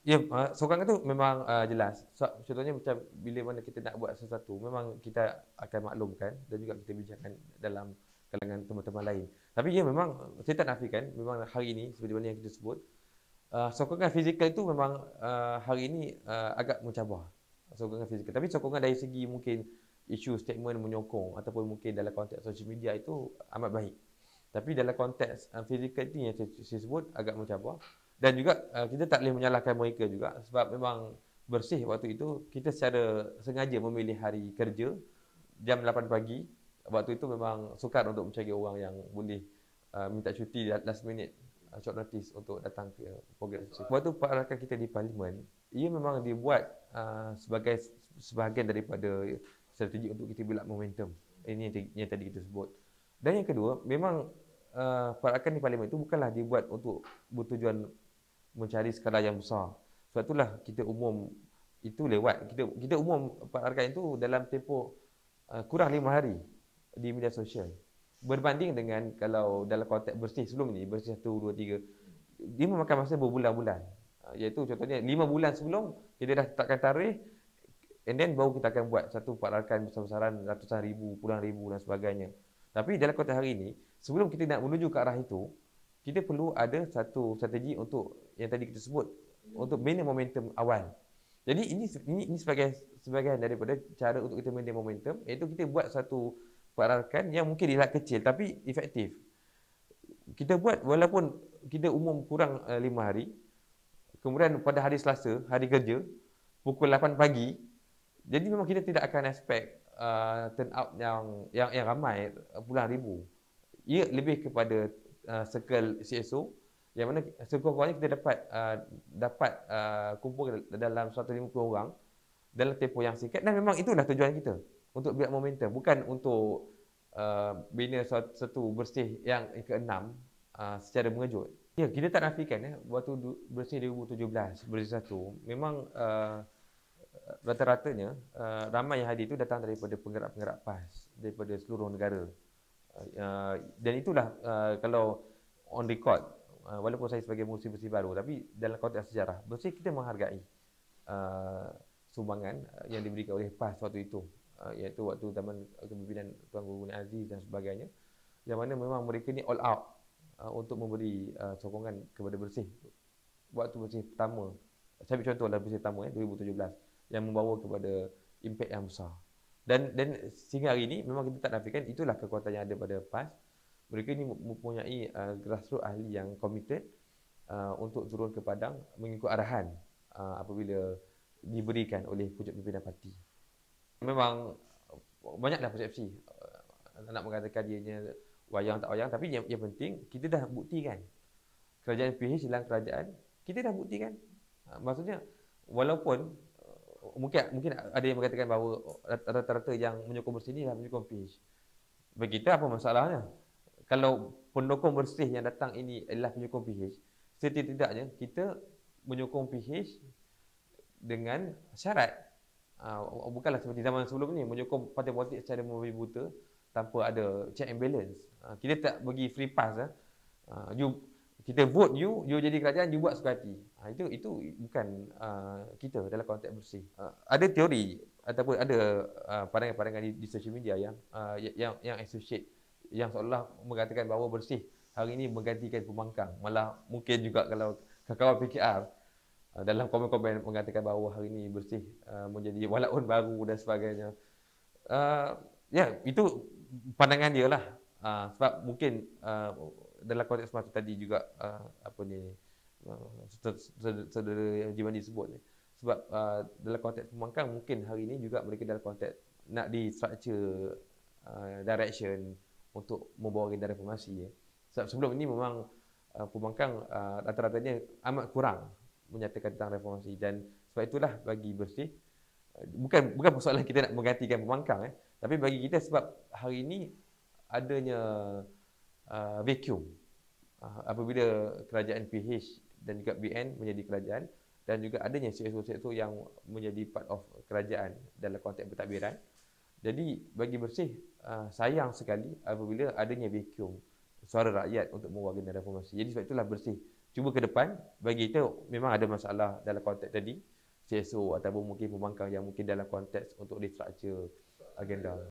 Ya, sokongan tu memang jelas. Contohnya macam bila mana kita nak buat sesuatu, memang kita akan maklumkan dan juga kita bincangkan dalam kalangan teman-teman lain. Tapi ya memang saya tak nafikan, memang hari ini seperti mana yang kita sebut, sokongan fizikal itu memang hari ini agak mencabar. Sokongan fizikal. Tapi sokongan dari segi mungkin isu statement menyokong ataupun mungkin dalam konteks social media itu amat baik. Tapi dalam konteks fizikal itu yang saya sebut agak mencabar. Dan juga kita tak boleh menyalahkan mereka juga sebab memang bersih waktu itu kita secara sengaja memilih hari kerja jam 8 pagi. Waktu itu memang sukar untuk mencari orang yang boleh minta cuti last minute, short notice untuk datang ke program bersih. Waktu perarakan kita di parlimen, ia memang dibuat sebagai sebahagian daripada strategi untuk kita build up momentum. Ini yang tadi kita sebut. Dan yang kedua, memang perarakan di parlimen itu bukanlah dibuat untuk bertujuan mencari skala yang besar. Sebab itulah kita umum itu lewat. Kita umum perarakan itu dalam tempoh kurang 5 hari di media sosial. Berbanding dengan kalau dalam konteks bersih sebelum ni, bersih 1, 2, 3, dia memakan masa berbulan-bulan. Iaitu contohnya 5 bulan sebelum kita dah tetapkan tarikh, and then baru kita akan buat satu perarakan besar-besaran ratusan ribu, puluhan ribu dan sebagainya. Tapi dalam konteks hari ini, sebelum kita nak menuju ke arah itu, kita perlu ada satu strategi untuk yang tadi kita sebut, untuk bina momentum awal. Jadi ini sebagai daripada cara untuk kita bina momentum, iaitu kita buat satu perarakan yang mungkin dilihat kecil tapi efektif. Kita buat walaupun kita umum kurang 5 hari, kemudian pada hari Selasa, hari kerja, pukul 8 pagi, jadi memang kita tidak akan expect turn out yang ramai, puluhan ribu. Ia lebih kepada circle CSO yang mana sekurang-kurangnya kita dapat kumpul dalam 150 orang dalam tempoh yang singkat, dan memang itulah tujuan kita untuk build momentum, bukan untuk bina satu bersih yang ke-6 secara mengejut. Ya, kita tak nafikan waktu bersih 2017, bersih 1, memang rata-ratanya ramai yang hadir itu datang daripada penggerak-penggerak PAS daripada seluruh negara. Dan itulah kalau on record, walaupun saya sebagai musim bersih baru, tapi dalam konteks sejarah, bersih kita menghargai sumbangan yang diberikan oleh PAS waktu itu, iaitu waktu zaman kepimpinan Tuan Guru Aziz dan sebagainya, yang mana memang mereka ni all out untuk memberi sokongan kepada bersih. Waktu bersih pertama, saya ambil contoh lah bersih pertama 2017, yang membawa kepada impak yang besar. Dan sehingga hari ini memang kita tak nafikan itulah kekuatan yang ada pada PAS. Mereka ini mempunyai grassroots ahli yang committed untuk turun ke padang mengikut arahan apabila diberikan oleh pucuk pimpinan parti. Memang banyaklah persepsi nak mengatakan dianya wayang tak wayang, tapi yang penting kita dah buktikan. Kerajaan PH hilang kerajaan, kita dah buktikan. Maksudnya walaupun mungkin ada yang mengatakan bahawa rata-rata yang menyokong bersih ni adalah menyokong PH. Bagi kita apa masalahnya? Kalau pendukung bersih yang datang ini adalah penyokong PH, setidak-tidaknya kita menyokong PH dengan syarat. Bukanlah seperti zaman sebelum ni menyokong parti politik secara membabi buta tanpa ada check and balance. Kita tak bagi free pass. Kita vote you jadi kerajaan, you buat suka hati. Itu bukan kita dalam konteks bersih. Ada teori ataupun ada pandangan-pandangan di social media yang associate, yang seolah mengatakan bahawa bersih hari ini menggantikan pembangkang. Malah mungkin juga kalau kawan-kawan PKR dalam komen-komen mengatakan bahawa hari ini bersih menjadi walaun baru dan sebagainya. Ya, itu pandangan dia lah. Sebab mungkin dalam konteks semasa tadi juga saudara Jimani sebut ni. Sebab dalam konteks pembangkang mungkin hari ini juga mereka dalam konteks nak di structure direction untuk membawa agenda reformasi. Sebab sebelum ini memang pembangkang rata-ratanya amat kurang menyatakan tentang reformasi, dan sebab itulah bagi bersih bukan persoalan kita nak menggantikan pembangkang, tapi bagi kita sebab hari ini adanya vacuum apabila kerajaan PH dan juga BN menjadi kerajaan, dan juga adanya sektor-sektor yang menjadi part of kerajaan dalam konteks pentadbiran. Jadi bagi bersih sayang sekali apabila adanya vacuum suara rakyat untuk membawa agenda reformasi. Jadi sebab itulah bersih cuba ke depan bagi kita memang ada masalah dalam konteks tadi CSO ataupun mungkin pembangkang yang mungkin dalam konteks untuk restructure agenda.